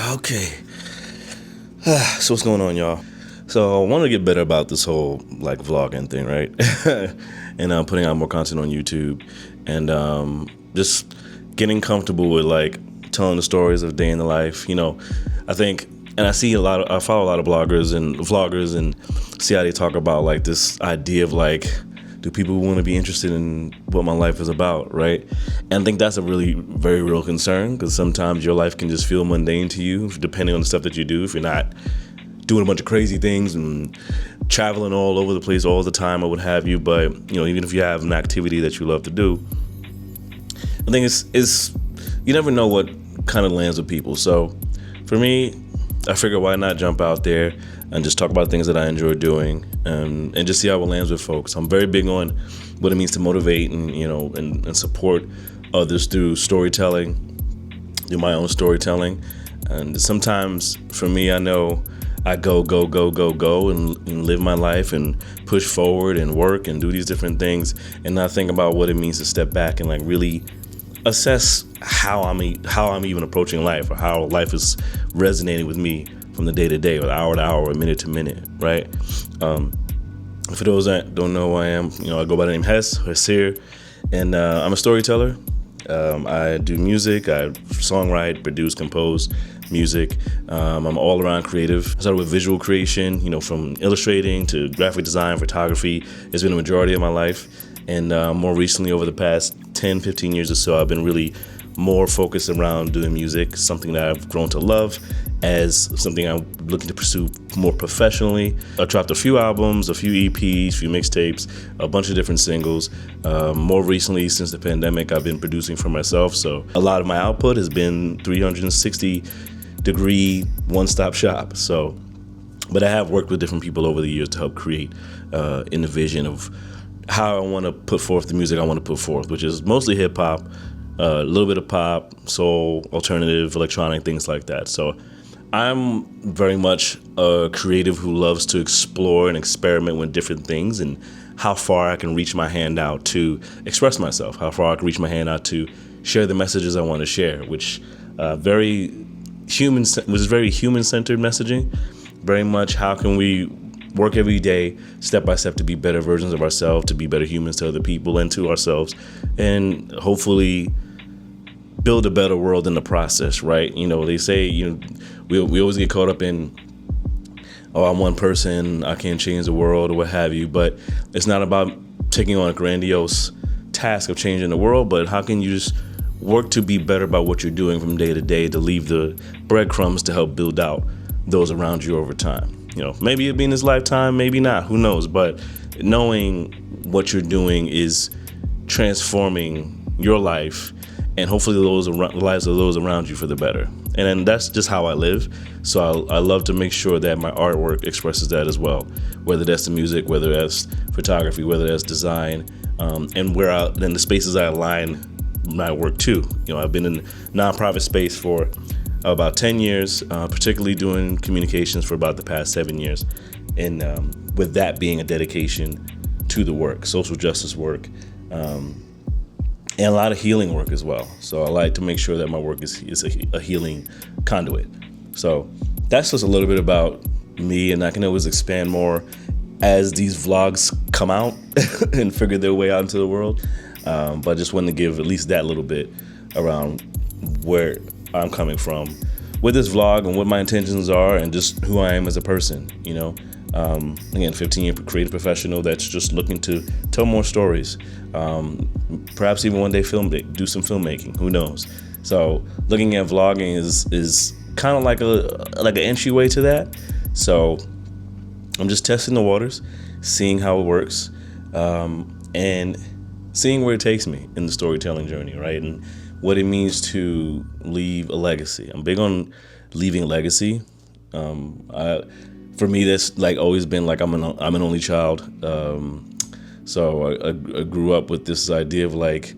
Okay. So what's going on, y'all? So I want to get better about this whole like vlogging thing, right? And putting out more content on YouTube, and just getting comfortable with like telling the stories of day in the life. I think, and I follow a lot of bloggers and vloggers, and see how they talk about like this idea of like, do people want to be interested in what my life is about, right? And I think that's a really very real concern, because sometimes your life can just feel mundane to you, depending on the stuff that you do. If you're not doing a bunch of crazy things and traveling all over the place all the time or what have you, but even if you have an activity that you love to do, I think it's you never know what kind of lands with people. So for me, I figure why not jump out there and just talk about things that I enjoy doing, and just see how it lands with folks. I'm very big on what it means to motivate and support others through storytelling, through my own storytelling. And sometimes for me, I know I go and live my life and push forward and work and do these different things, and not think about what it means to step back and like really assess how I'm even approaching life, or how life is resonating with me from the day to day, or hour to hour, or minute to minute, right? For those that don't know who I am, I go by the name Hesir, and I'm a storyteller. I do music, I songwrite, produce, compose music. I'm all around creative. I started with visual creation, from illustrating to graphic design, photography. It's been a majority of my life. And more recently, over the past 10, 15 years or so, I've been really more focused around doing music, something that I've grown to love as something I'm looking to pursue more professionally. I dropped a few albums, a few EPs, a few mixtapes, a bunch of different singles. More recently, since the pandemic, I've been producing for myself. So a lot of my output has been 360-degree one-stop shop. But I have worked with different people over the years to help create in the vision of how I want to put forth the music I want to put forth, which is mostly hip hop, a little bit of pop, soul, alternative, electronic, things like that. So I'm very much a creative who loves to explore and experiment with different things, and how far I can reach my hand out to express myself, how far I can reach my hand out to share the messages I want to share, which was very human-centered messaging. Very much how can we work every day, step by step, to be better versions of ourselves, to be better humans to other people and to ourselves, and hopefully build a better world in the process, right? They say, we always get caught up in, I'm one person, I can't change the world, or what have you, but it's not about taking on a grandiose task of changing the world, but how can you just work to be better about what you're doing from day to day, to leave the breadcrumbs to help build out those around you over time. Maybe it'll be in this lifetime, maybe not, who knows, but knowing what you're doing is transforming your life, and hopefully the lives of those around you for the better. And then that's just how I live. So I love to make sure that my artwork expresses that as well, whether that's the music, whether that's photography, whether that's design, and then the spaces I align my work to. I've been in nonprofit space for about 10 years, particularly doing communications for about the past 7 years. And with that being a dedication to the work, social justice work, and a lot of healing work as well. So I like to make sure that my work is a healing conduit. So that's just a little bit about me, and I can always expand more as these vlogs come out and figure their way out into the world. But I just wanted to give at least that little bit around where I'm coming from with this vlog, and what my intentions are, and just who I am as a person. Again, 15-year creative professional that's just looking to tell more stories. Perhaps even one day do some filmmaking. Who knows? So looking at vlogging is kind of like an entryway to that. So I'm just testing the waters, seeing how it works, and seeing where it takes me in the storytelling journey, right? And what it means to leave a legacy. I'm big on leaving a legacy. For me, that's like always been like I'm an only child. So I grew up with this idea of like,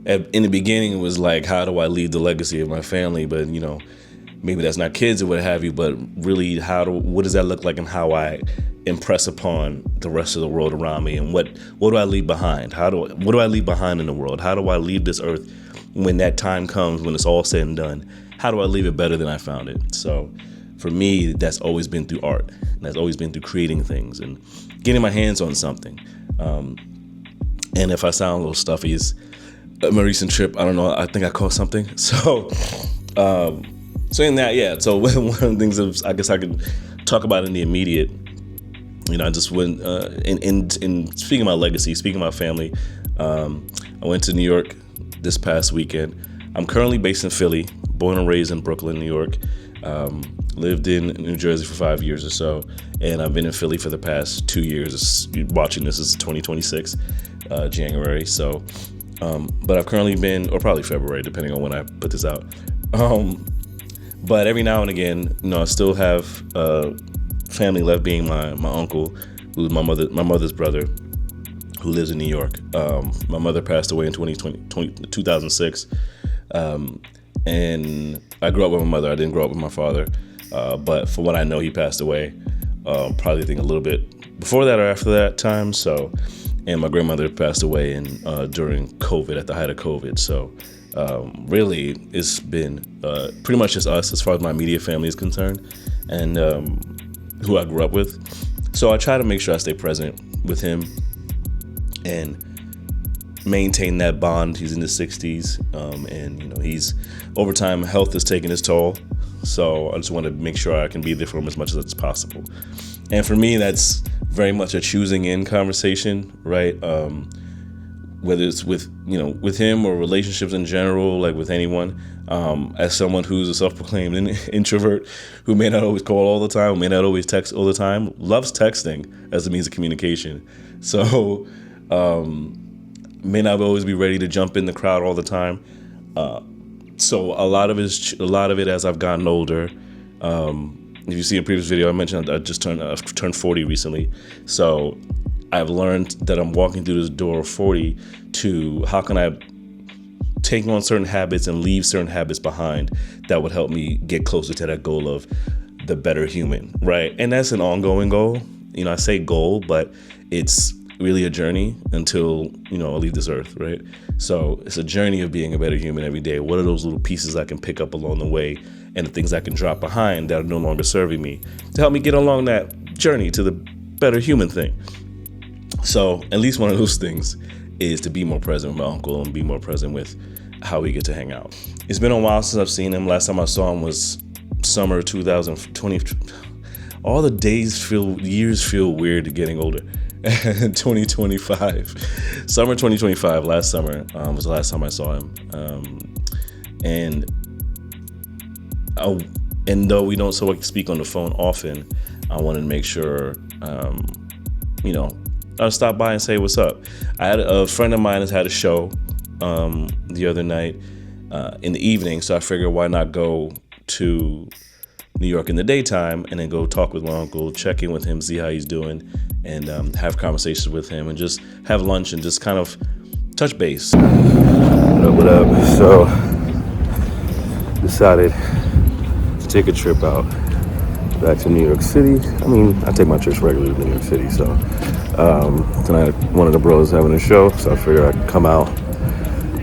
in the beginning it was like, how do I leave the legacy of my family? But maybe that's not kids or what have you, but really what does that look like, and how I impress upon the rest of the world around me, and what do I leave behind? What do I leave behind in the world? How do I leave this earth when that time comes, when it's all said and done? how do I leave it better than I found it? So for me, that's always been through art, and that's always been through creating things and getting my hands on something. And if I sound a little stuffy, it's my recent trip. I don't know. I think I caught something. So, saying that, yeah. So one of the things that I guess I could talk about in the immediate, I just went in speaking of my legacy, speaking of my family. I went to New York this past weekend. I'm currently based in Philly, born and raised in Brooklyn, New York. Lived in New Jersey for 5 years or so, and I've been in Philly for the past 2 years. Watching this is 2026, January. So, but I've currently been, or probably February, depending on when I put this out. But every now and again, I still have family left, being my uncle, who's my mother's brother, who lives in New York. My mother passed away in 2006. And I grew up with my mother. I didn't grow up with my father. But for what I know, he passed away, probably I think a little bit before that or after that time. So, and my grandmother passed away during COVID, at the height of COVID. So, really, it's been pretty much just us as far as my immediate family is concerned, and who I grew up with. So I try to make sure I stay present with him and maintain that bond. He's in his 60s, and he's, over time, health is taking its toll. So I just want to make sure I can be there for him as much as possible. And for me, that's very much a choosing in conversation, right? Whether it's with him or relationships in general, like with anyone. As someone who's a self-proclaimed introvert, who may not always call all the time, may not always text all the time, loves texting as a means of communication. So may not always be ready to jump in the crowd all the time. So a lot of it as I've gotten older. If you see a previous video, I mentioned I've turned 40 recently. So I've learned that I'm walking through this door of 40 to how can I take on certain habits and leave certain habits behind that would help me get closer to that goal of the better human, right? And that's an ongoing goal. I say goal, but it's really a journey until, I'll leave this earth, right? So it's a journey of being a better human every day. What are those little pieces I can pick up along the way, and the things I can drop behind that are no longer serving me to help me get along that journey to the better human thing? So at least one of those things is to be more present with my uncle and be more present with how we get to hang out. It's been a while since I've seen him. Last time I saw him was summer 2020. All the years feel weird getting older. 2025, summer 2025, last summer was the last time I saw him. And though we don't speak on the phone often, I wanted to make sure, I'll stop by and say what's up. I had a friend of mine has had a show the other night in the evening, so I figured why not go to New York in the daytime and then go talk with my uncle, check in with him, see how he's doing, and have conversations with him and just have lunch and just kind of touch base. What up? So decided to take a trip out back to New York City. I mean, I take my trips regularly to New York City, so tonight one of the bros having a show, so I figured I'd come out.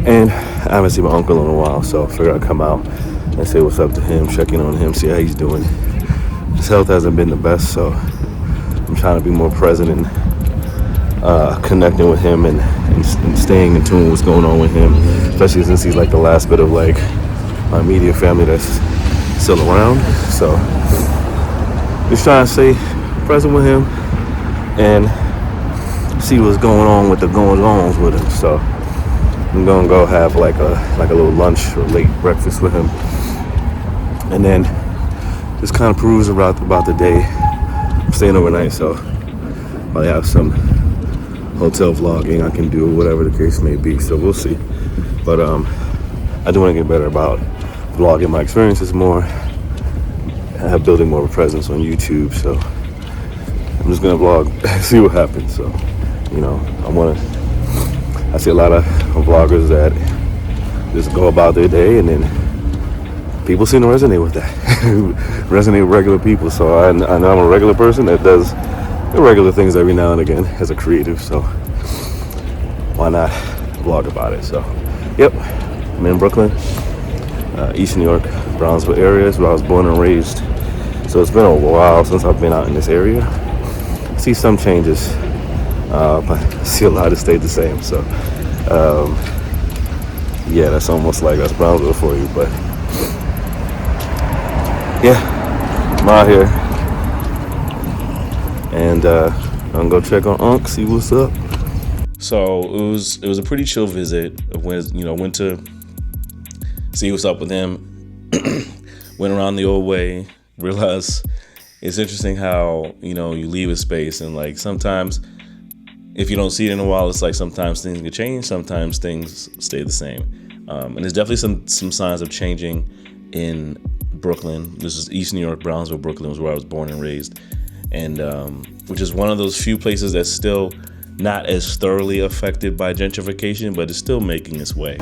And I haven't seen my uncle in a while, so I figured I'd come out and say what's up to him, check in on him, see how he's doing. His health hasn't been the best, so I'm trying to be more present and connecting with him and staying in tune with what's going on with him, especially since he's like the last bit of like my immediate family that's still around. So just trying to stay present with him and see what's going on with the goings-ons with him. So I'm gonna go have like a little lunch or late breakfast with him, and then just kind of peruse about the day. I'm staying overnight, so I have some hotel vlogging I can do, whatever the case may be. So we'll see. But I do want to get better about vlogging my experiences more. I have building more of a presence on YouTube, so I'm just gonna vlog, see what happens. So I see a lot of vloggers that just go about their day, and then people seem to resonate with that. Resonate with regular people. So I know I'm a regular person that does regular things every now and again as a creative. So why not vlog about it? So, yep, I'm in Brooklyn. East New York, Brownsville area is where I was born and raised. So it's been a while since I've been out in this area. I see some changes, but I see a lot that stayed the same. So yeah, that's almost like that's Brownsville for you. But yeah, I'm out here, and I'm gonna go check on Unc, see what's up. So it was a pretty chill visit. Went to see what's up with him. Went around the old way. Realized it's interesting how you leave a space, and like sometimes if you don't see it in a while, it's like sometimes things can change, sometimes things stay the same. And there's definitely some signs of changing in Brooklyn. This is East New York, Brownsville, Brooklyn was where I was born and raised, and which is one of those few places that's still not as thoroughly affected by gentrification, but it's still making its way.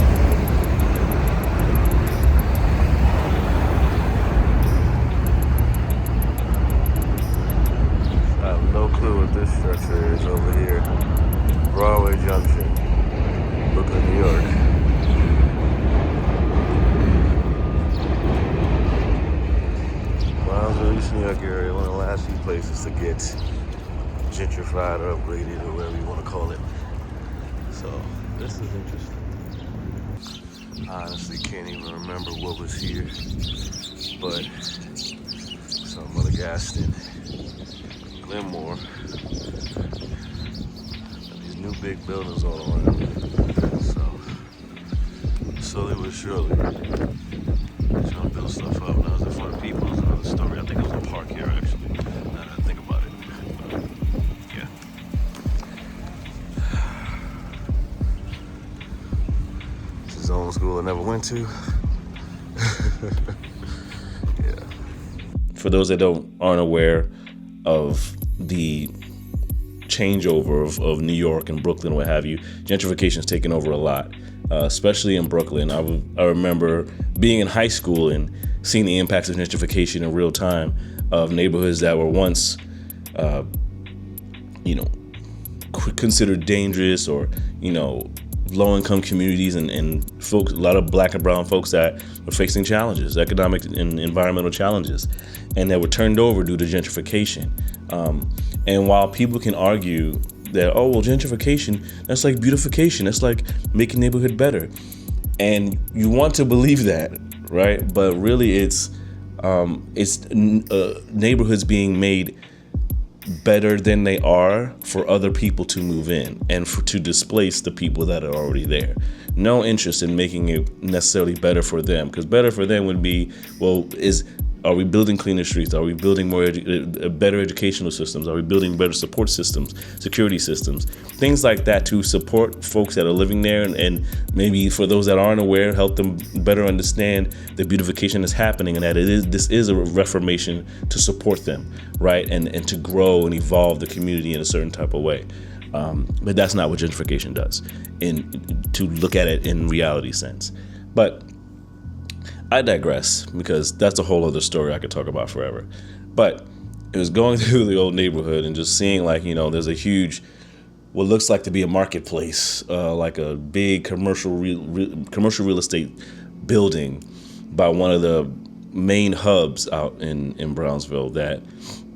I have no clue what this structure is over here. Broadway Junction, Brooklyn, New York. Brownsville, East New York area, one of the last few places to get gentrified or upgraded or whatever you want to call it. So this is interesting. I honestly can't even remember what was here, but some other Gaston, Glenmore, these new big buildings all around. So slowly but surely, trying to build stuff up. Now is it for the people? It's another story. I think it was a park here actually. Now that I think about it. Yeah. This is the only school I never went to. Yeah. For those that aren't aware of the changeover of New York and Brooklyn, what have you, gentrification's taken over a lot, especially in Brooklyn. I remember being in high school and seeing the impacts of gentrification in real time of neighborhoods that were once considered dangerous, or low-income communities and folks, a lot of black and brown folks that were facing challenges, economic and environmental challenges, and that were turned over due to gentrification. And while people can argue that, oh, well, gentrification, that's like beautification, that's like making neighborhood better. And you want to believe that, right? But really it's neighborhoods being made better than they are for other people to move in and to displace the people that are already there. No interest in making it necessarily better for them, because better for them would be, are we building cleaner streets? Are we building more better educational systems? Are we building better support systems, security systems, things like that to support folks that are living there, and maybe for those that aren't aware, help them better understand the beautification that's happening, and that this is a reformation to support them, right? And to grow and evolve the community in a certain type of way. But that's not what gentrification does, to look at it in reality sense. But I digress, because that's a whole other story I could talk about forever. But it was going through the old neighborhood and just seeing there's a huge, what looks like to be a marketplace, like a big commercial real estate building by one of the main hubs out in Brownsville that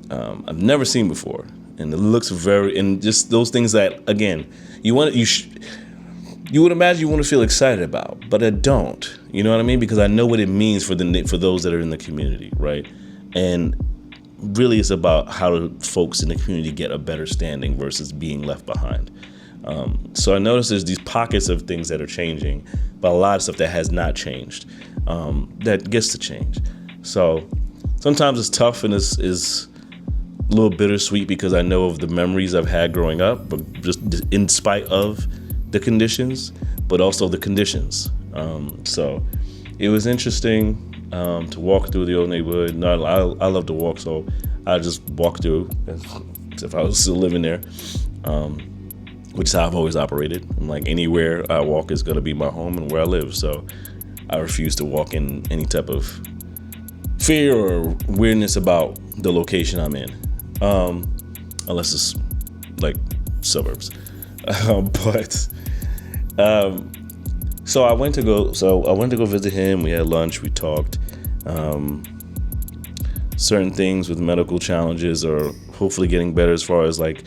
I've never seen before. And it looks and just those things that, again, you would imagine you want to feel excited about, but I don't. You know what I mean? Because I know what it means for those that are in the community, right? And really, it's about how do folks in the community get a better standing versus being left behind. So I noticed there's these pockets of things that are changing, but a lot of stuff that has not changed, that gets to change. So sometimes it's tough and is a little bittersweet, because I know of the memories I've had growing up, but just in spite of the conditions, but also the conditions. So it was interesting to walk through the old neighborhood. I love to walk, so I just walk through as if I was still living there, which is how I've always operated. I'm like, anywhere I walk is going to be my home and where I live. So I refuse to walk in any type of fear or weirdness about the location I'm in, unless it's like suburbs. But So I went to go visit him. We had lunch. We talked. Certain things with medical challenges are hopefully getting better as far as like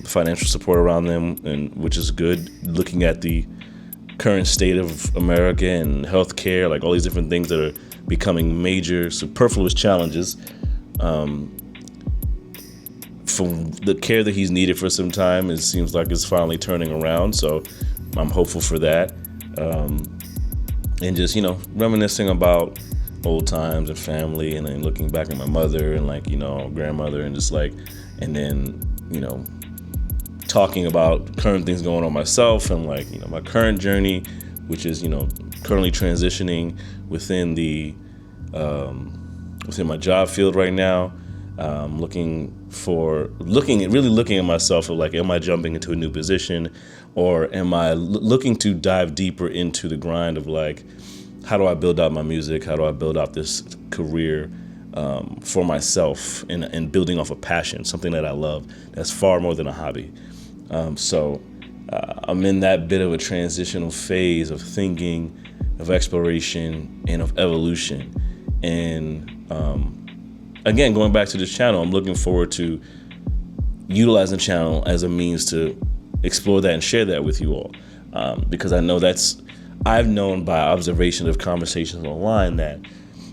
financial support around them, and which is good. Looking at the current state of America and healthcare, like all these different things that are becoming major superfluous challenges. From the care that he's needed for some time, it seems like it's finally turning around. So I'm hopeful for that. And just, reminiscing about old times and family, and then looking back at my mother and like, grandmother, and just like, and then, talking about current things going on myself, and like, my current journey, which is, currently transitioning within the, within my job field right now. Looking at myself of like, am I jumping into a new position, or am I looking to dive deeper into the grind of like, how do I build out my music? How do I build out this career for myself, and building off a passion, something that I love, that's far more than a hobby. So I'm in that bit of a transitional phase of thinking, of exploration, and of evolution. And again, going back to this channel, I'm looking forward to utilizing the channel as a means to explore that and share that with you all. Because I know I've known by observation of conversations online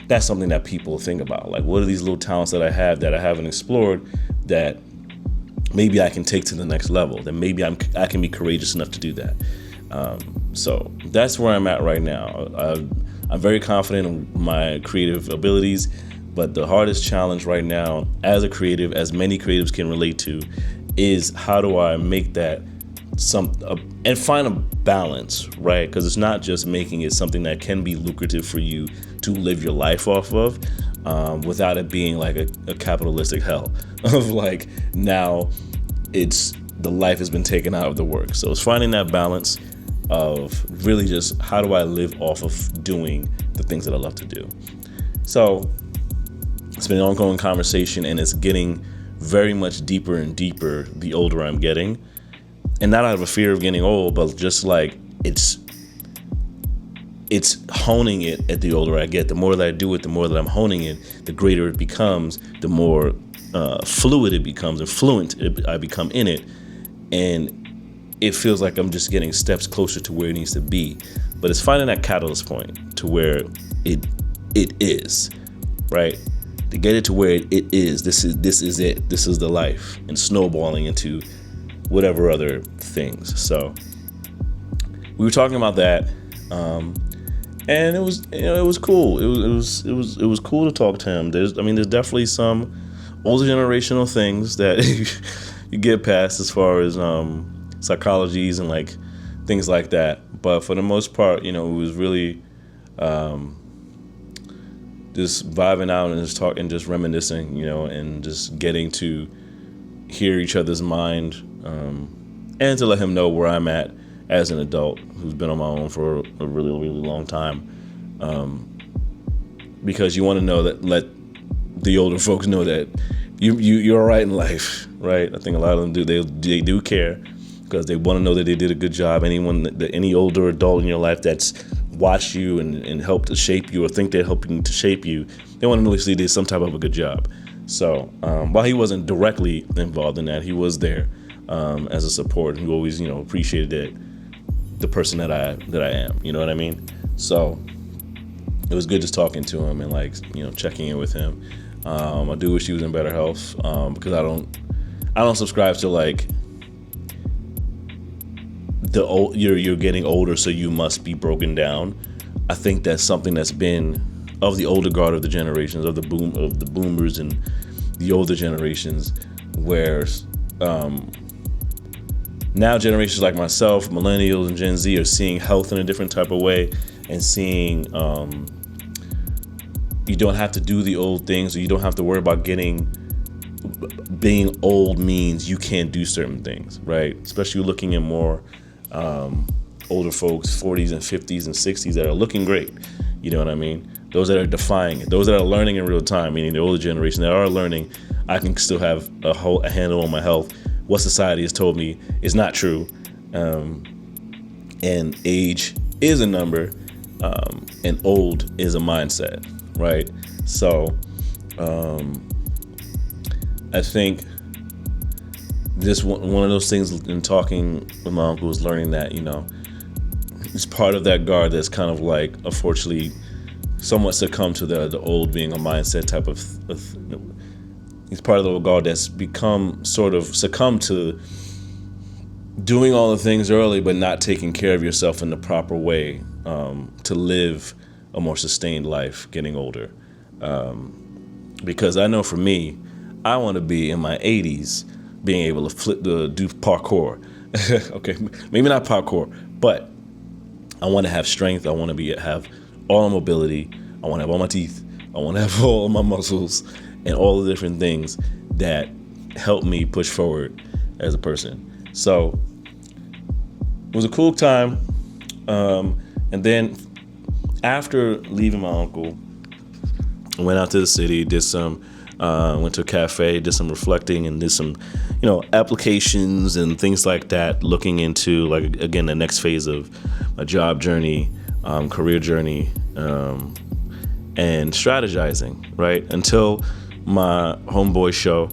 that's something that people think about. Like, what are these little talents that I have that I haven't explored that maybe I can take to the next level, that maybe I can be courageous enough to do that. So that's where I'm at right now. I'm very confident in my creative abilities, but the hardest challenge right now as a creative, as many creatives can relate to, is how do I make that and find a balance, right? Because it's not just making it something that can be lucrative for you to live your life off of, without it being like a capitalistic hell of like, now the life has been taken out of the work. So it's finding that balance of really just, how do I live off of doing the things that I love to do? So it's been an ongoing conversation, and it's getting very much deeper and deeper the older I'm getting. And not out of a fear of getting old, but just like it's honing it at the older I get. The more that I do it, the more that I'm honing it, the greater it becomes, the more fluid it becomes, and fluent I become in it. And it feels like I'm just getting steps closer to where it needs to be. But it's finding that catalyst point to where it is, right? To get it to where it is, this is it. This is the life, and snowballing into whatever other things. So we were talking about that, and it was cool. It was cool to talk to him. There's definitely some older generational things that you get past as far as psychologies and like things like that. But for the most part, it was really just vibing out and just talking, just reminiscing, and just getting to hear each other's mind, and to let him know where I'm at as an adult who's been on my own for a really, really long time. Because you want to know that, let the older folks know that you're all right in life, right? I think a lot of them do. They do care, because they want to know that they did a good job. Any older adult in your life that's watched you and helped to shape you, or think they're helping to shape you, they want to know that they did some type of a good job. So while he wasn't directly involved in that, he was there as a support, and he always, appreciated the person that I am. You know what I mean? So it was good just talking to him and like, checking in with him. I do wish he was in better health, because I don't subscribe to like you're getting older, so you must be broken down. I think that's something that's been of the older guard of the generations, of the boomers and the older generations, where now generations like myself, millennials and Gen Z, are seeing health in a different type of way, and seeing you don't have to do the old things, or you don't have to worry about being old means you can't do certain things, right? Especially looking at more older folks, 40s and 50s and 60s, that are looking great. You know what I mean? Those that are defying it, those that are learning in real time, meaning the older generation that are learning, I can still have a handle on my health. What society has told me is not true. And age is a number, and old is a mindset, right? So I think this one of those things in talking with my uncle was learning that, it's part of that guard that's kind of like, unfortunately, somewhat succumbed to the old being a mindset type of he's part of the guard that's become sort of succumbed to doing all the things early but not taking care of yourself in the proper way to live a more sustained life getting older. Because I know for me, I want to be in my 80s being able to do parkour. Okay, maybe not parkour, but I want to have strength. I want to have all the mobility. I want to have all my teeth. I want to have all my muscles and all the different things that help me push forward as a person. So it was a cool time. And then after leaving my uncle, I went out to the city, went to a cafe, did some reflecting, and did some, applications and things like that, looking into, like, again, the next phase of my job journey, career journey, and strategizing, right? Until my homeboy show,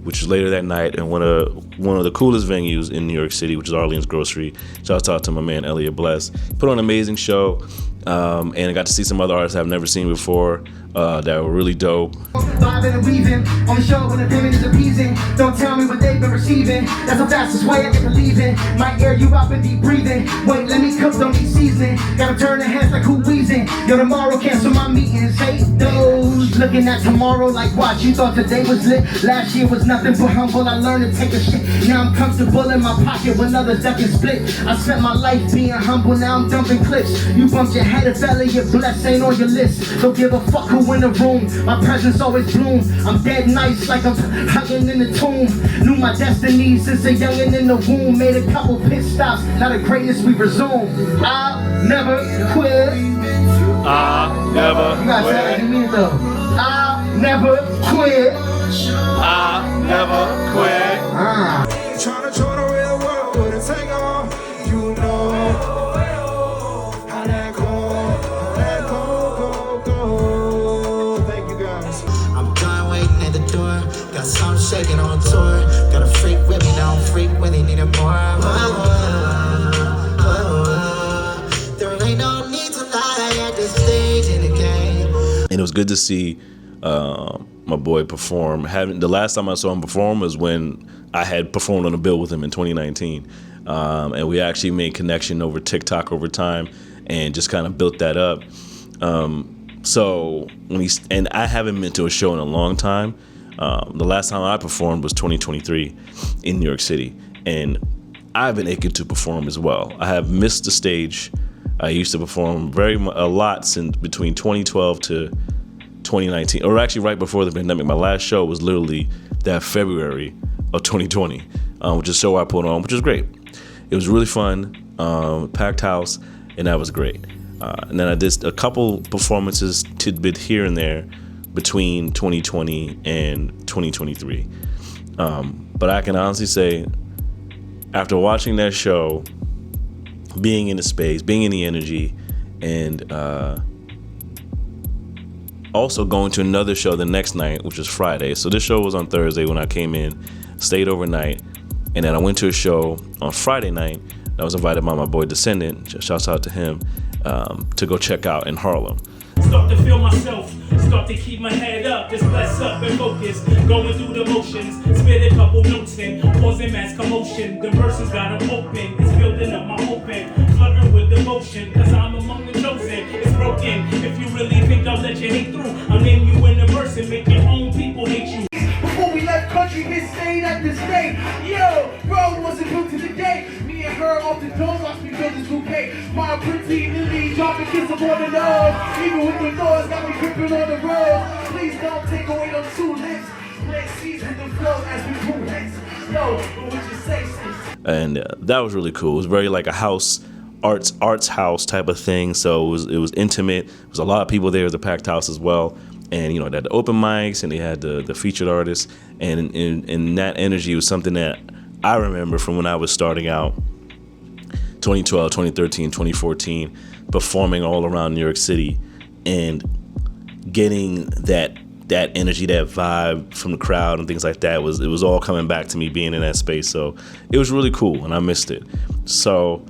which was later that night, and one of the coolest venues in New York City, which is Arlene's Grocery. Shout out to my man Elliot Bless. Put on an amazing show, and I got to see some other artists I've never seen before that were really dope. Bobbing and weaving on the show when the payment is appeasing. Don't tell me what they've been receiving. That's the fastest way I can believe in. Might air you out and deep breathing. Wait, let me cook, don't need seasoning. Gotta turn the heads like who wheezing. Yo, tomorrow cancel my meetings. Hate those looking at tomorrow like watch. You thought today was lit. Last year was nothing but humble. I learned to take a shit. Now I'm comfortable in my pocket when others duck and split. I spent my life being humble. Now I'm dumping clips. You bumped your head and fell in your bless. Ain't on your list. Don't give a fuck who in the room. My presence always bloom. I'm dead nice like I'm hugging in the tomb. Knew my destiny since a youngin' in the womb. Made a couple pit stops. Now the greatness we resume. I'll never quit. I'll never You gotta say it like you mean it though. I'll never quit. I'll never quit. Trying to show the real world what it take on. You know how that go. Thank you guys. I'm done waiting at the door. Got some shaking on tour. Got a freak with me now. Freak when he needed more. There ain't no need to lie at this stage in the game. And it was good to see my boy perform. The last time I saw him perform was when I had performed on a bill with him in 2019, and we actually made connection over TikTok over time, and just kind of built that up. So and I haven't been to a show in a long time. The last time I performed was 2023 in New York City, and I've been aching to perform as well. I have missed the stage. I used to perform a lot since between 2012 to 2019, or actually right before the pandemic. My last show was literally that February of 2020, which is a show I put on, which was great. It was really fun, packed house, and that was great. And then I did a couple performances tidbit here and there between 2020 and 2023. But I can honestly say, after watching that show, being in the space, being in the energy, and also going to another show the next night, which was Friday. So this show was on Thursday when I came in, stayed overnight, and then I went to a show on Friday night. I was invited by my boy Descendant, shouts out to him, to go check out in Harlem. Start to feel myself, start to keep my head up, just bless up and focus, going through the motions, spit a couple notes in, causing mass commotion, the verses got them open, it's building up my open, fluttering with devotion, cause I'm among the chosen, it's broken, if you really think I'll let you hate through, I'll name you in the verse and make your own people hate you. Before we left country, we stayed at this day. Yo, road wasn't built to the day. Me and her off the door, watch me build this bouquet. My pretty Lily, dropping kiss up on the nose. Even with the noise, got me gripping on the road. Please don't take away those two lips. Let's season the flow as we move next. Yo, what would you say, sis? And that was really cool. It was very like a house, arts house type of thing. So it was intimate. There was a lot of people there. It was a packed house as well. And, they had the open mics, and they had the featured artists. And that energy was something that I remember from when I was starting out 2012, 2013, 2014, performing all around New York City and getting that energy, that vibe from the crowd and things like that. It was all coming back to me being in that space. So it was really cool and I missed it. So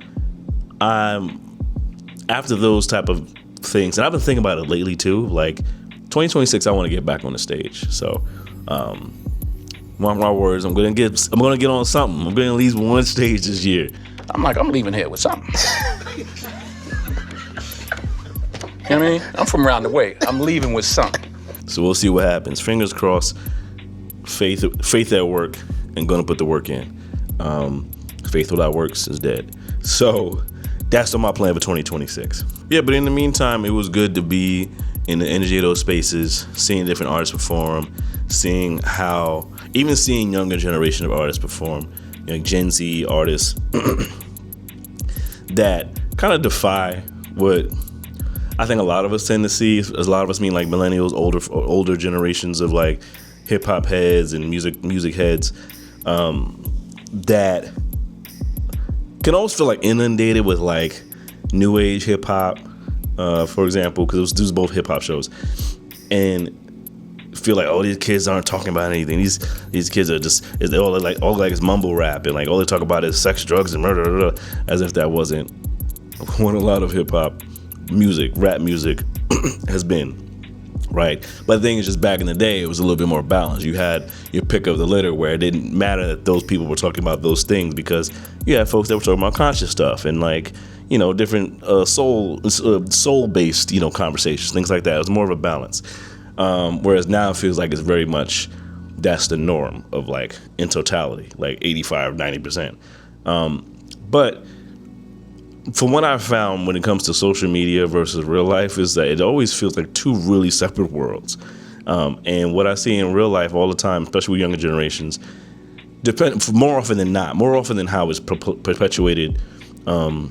after those type of things, and I've been thinking about it lately too, like 2026, I want to get back on the stage. So, mark my words, I'm gonna get on something. I'm gonna at least one stage this year. I'm leaving here with something. You know what I mean? I'm from around the way. I'm leaving with something. So we'll see what happens. Fingers crossed. Faith at work, and gonna put the work in. Faith without works is dead. So that's on my plan for 2026. Yeah, but in the meantime, it was good to be in the energy of those spaces, seeing different artists perform, seeing younger generation of artists perform, Gen Z artists that kind of defy what I think a lot of us tend to see. A lot of us mean like millennials, older generations of like hip hop heads and music heads that can always feel like inundated with like new age hip hop, for example, because these both hip hop shows, and feel like, oh, these kids aren't talking about anything. These kids are just all it's mumble rap, and like all they talk about is sex, drugs, and murder, as if that wasn't what a lot of hip hop music, rap music has been. Right. But the thing is, just back in the day, it was a little bit more balanced. You had your pick of the litter where it didn't matter that those people were talking about those things, because you had folks that were talking about conscious stuff and like, different soul-based, conversations, things like that. It was more of a balance. Whereas now it feels like it's very much that's the norm of like in totality, like 85, 90%. But from what I've found when it comes to social media versus real life is that it always feels like two really separate worlds. And what I see in real life all the time, especially with younger generations, more often than how it's perpetuated on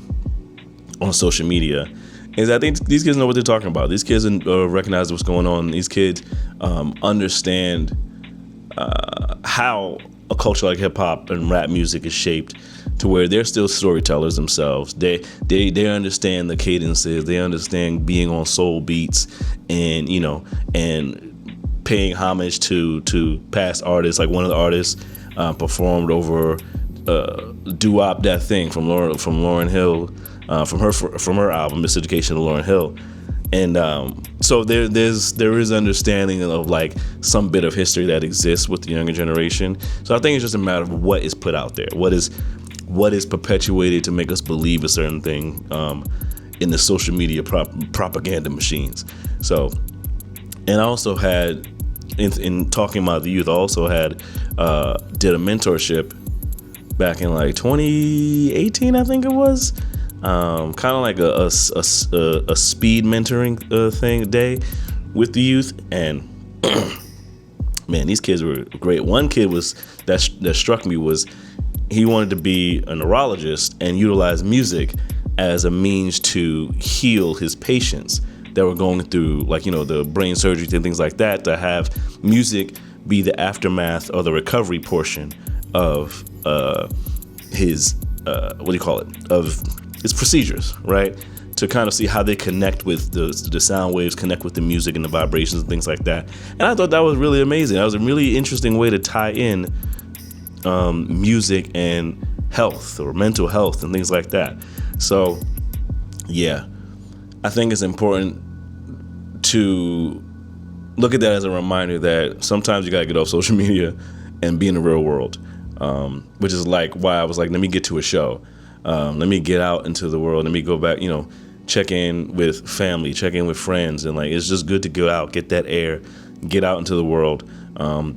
social media, is I think these kids know what they're talking about. These kids recognize what's going on. These kids understand how a culture like hip hop and rap music is shaped to where they're still storytellers themselves. They understand the cadences. They understand being on soul beats and and paying homage to past artists. Like one of the artists performed over Doo-Wop That Thing from Lauryn Hill, from her album Miseducation of Lauryn Hill. And so there is understanding of like some bit of history that exists with the younger generation. So I think it's just a matter of what is put out there, what is perpetuated to make us believe a certain thing in the social media propaganda machines. So, and I also had, in talking about the youth, I also did a mentorship back in like 2018, I think it was. Kind of like a speed mentoring day with the youth, and man, these kids were great. One kid that struck me was he wanted to be a neurologist and utilize music as a means to heal his patients that were going through like the brain surgery and things like that, to have music be the aftermath or the recovery portion of his of his procedures, right? To kind of see how they connect with the sound waves, connect with the music and the vibrations and things like that. And I thought that was really amazing. That was a really interesting way to tie in music and health or mental health and things like that. So yeah, I think it's important to look at that as a reminder that sometimes you gotta get off social media and be in the real world, which is like why I was like, let me get to a show. Let me get out into the world. Let me go back, check in with family, check in with friends. And like, it's just good to go out, get that air, get out into the world,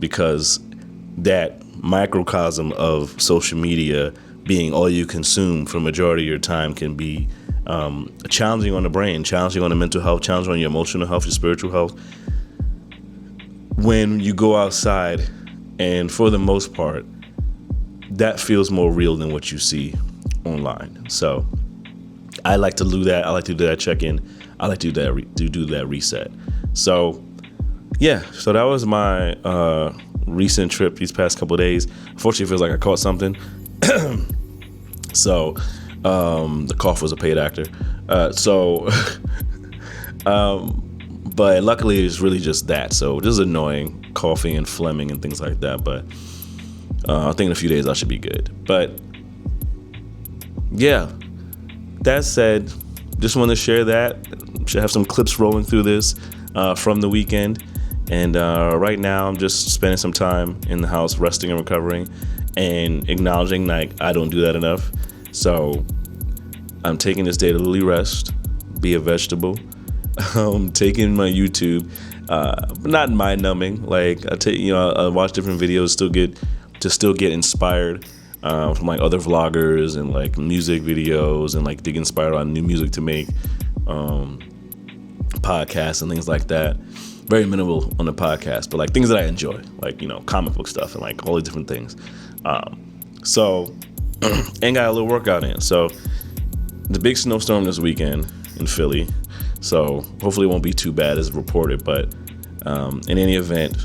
because that microcosm of social media being all you consume for the majority of your time can be challenging on the brain, challenging on the mental health, challenging on your emotional health, your spiritual health. When you go outside, and for the most part, that feels more real than what you see online. So I like to do that. I like to do that check-in. I like to do that reset. So yeah, so that was my recent trip these past couple of days. Unfortunately, it feels like I caught something. So The cough was a paid actor. But luckily it's really just that. So just annoying, coughing and phlegming and things like that. But I think in a few days I should be good. But yeah, that said, just want to share that. Should have some clips rolling through this from the weekend. And right now I'm just spending some time in the house resting and recovering and acknowledging like I don't do that enough. So I'm taking this day to really rest, be a vegetable. Taking my YouTube, not mind numbing. Like I watch different videos, still get inspired from like other vloggers and like music videos and like get inspired on new music to make, podcasts and things like that. Very minimal on the podcast, but like things that I enjoy, like comic book stuff and like all the different things. So and got a little workout in. So the big snowstorm this weekend in Philly. So hopefully it won't be too bad as reported, but in any event,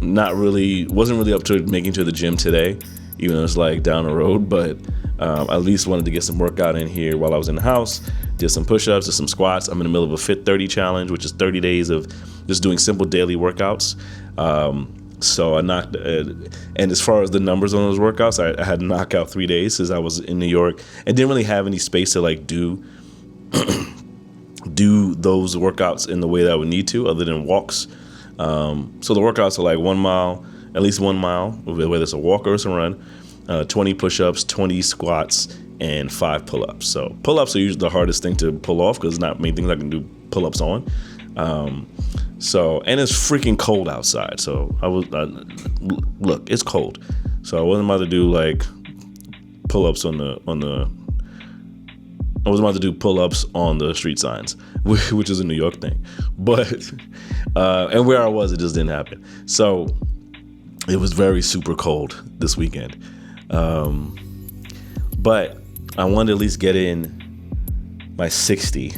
wasn't really up to making to the gym today, even though it's like down the road, but at least wanted to get some workout in here while I was in the house. Did some push-ups, did some squats. I'm in the middle of a Fit 30 challenge, which is 30 days of just doing simple daily workouts. So I knocked, and as far as the numbers on those workouts, I had to knock out 3 days since I was in New York and didn't really have any space to like do those workouts in the way that I would need to, other than walks. So the workouts are like 1 mile, at least 1 mile, whether it's a walk or it's a run, 20 push-ups, 20 squats, and 5 pull-ups. So pull-ups are usually the hardest thing to pull off because it's not many things I can do pull-ups on. And it's freaking cold outside. So look, it's cold. So I wasn't about to do like pull-ups I was about to do pull-ups on the street signs, which is a New York thing. But, and where I was, it just didn't happen. So it was very super cold this weekend. But I wanted to at least get in my 60,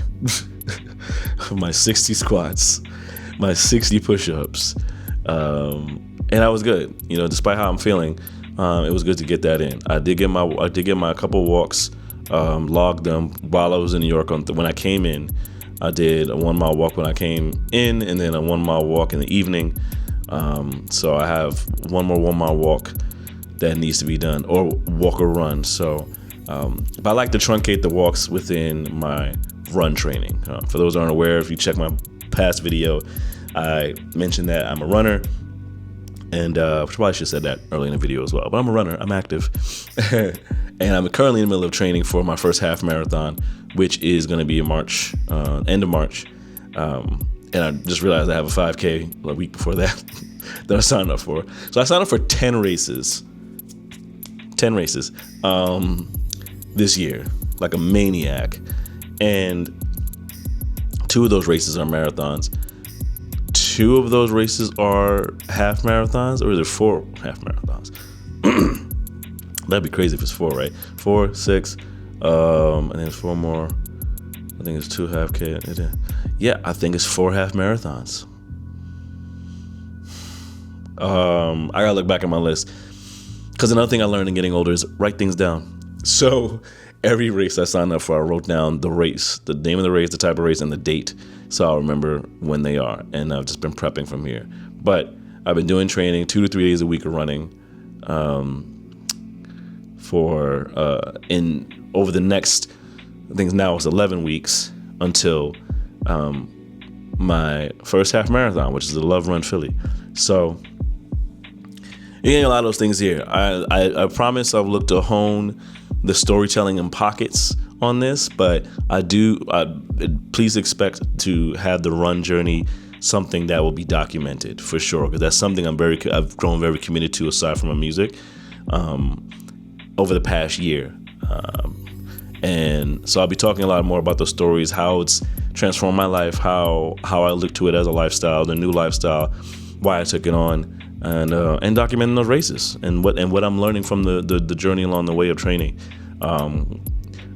my 60 squats, my 60 push-ups. And I was good, despite how I'm feeling, it was good to get that in. I did get my couple walks, logged them while I was in New York. When I came in, I did a 1 mile walk when I came in, and then a 1 mile walk in the evening. So I have one more 1 mile walk that needs to be done, or walk or run. So, but I like to truncate the walks within my run training. For those who aren't aware, if you check my past video, I mentioned that I'm a runner. And probably should have said that early in the video as well. But I'm a runner. I'm active. And I'm currently in the middle of training for my first half marathon, which is going to be in March, end of March. And I just realized I have a 5K a week before that that I signed up for. So I signed up for 10 races. 10 races this year, like a maniac. And 2 of those races are marathons. 2 of those races are half marathons, or is it 4 half marathons? That'd be crazy if it's 4, right? 4, 6, and then 4 more. I think it's 2 half K. Yeah, I think it's 4 half marathons. I gotta look back at my list, because another thing I learned in getting older is write things down. So every race I signed up for, I wrote down the race, the name of the race, the type of race, and the date, so I'll remember when they are. And I've just been prepping from here. But I've been doing training 2 to 3 days a week of running over the next, I think now it's 11 weeks until my first half marathon, which is the Love Run Philly. So you're getting a lot of those things here. I promise I've looked to hone the storytelling in pockets on this, but please expect to have the run journey something that will be documented for sure, because that's something I've grown very committed to aside from my music over the past year. And so I'll be talking a lot more about those stories, how it's transformed my life, how I look to it as a lifestyle, the new lifestyle, why I took it on, and documenting those races and what I'm learning from the journey along the way of training.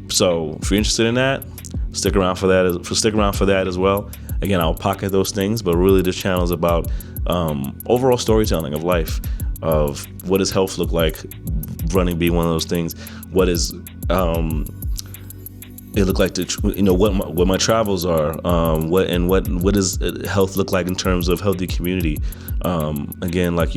So if you're interested in that, stick around for that as well. Again, I'll pocket those things, but really this channel is about overall storytelling of life, of what does health look like, running being one of those things. What is it look like to, what my travels are, what does health look like in terms of healthy community. Again, like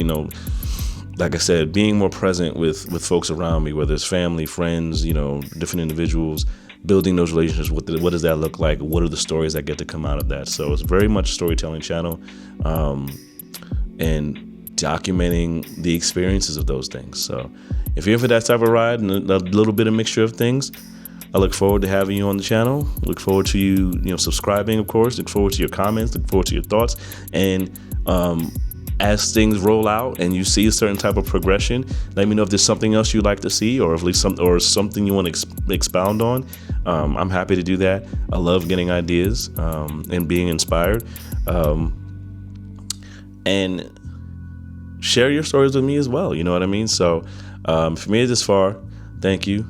I said, being more present with folks around me, whether it's family, friends, different individuals, building those relationships. What does that look like? What are the stories that get to come out of that? So it's very much a storytelling channel, and documenting the experiences of those things. So if you're in for that type of ride and a little bit of mixture of things, I look forward to having you on the channel. Look forward to you subscribing, of course. Look forward to your comments. Look forward to your thoughts. And as things roll out and you see a certain type of progression, let me know if there's something else you'd like to see, or if something you want to expound on. I'm happy to do that. I love getting ideas and being inspired. And share your stories with me as well. You know what I mean? So if you made it this far, thank you.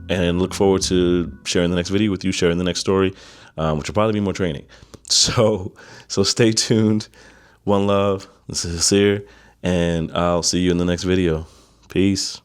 And look forward to sharing the next video with you, sharing the next story, which will probably be more training. So stay tuned. One love. This is Sincere, and I'll see you in the next video. Peace.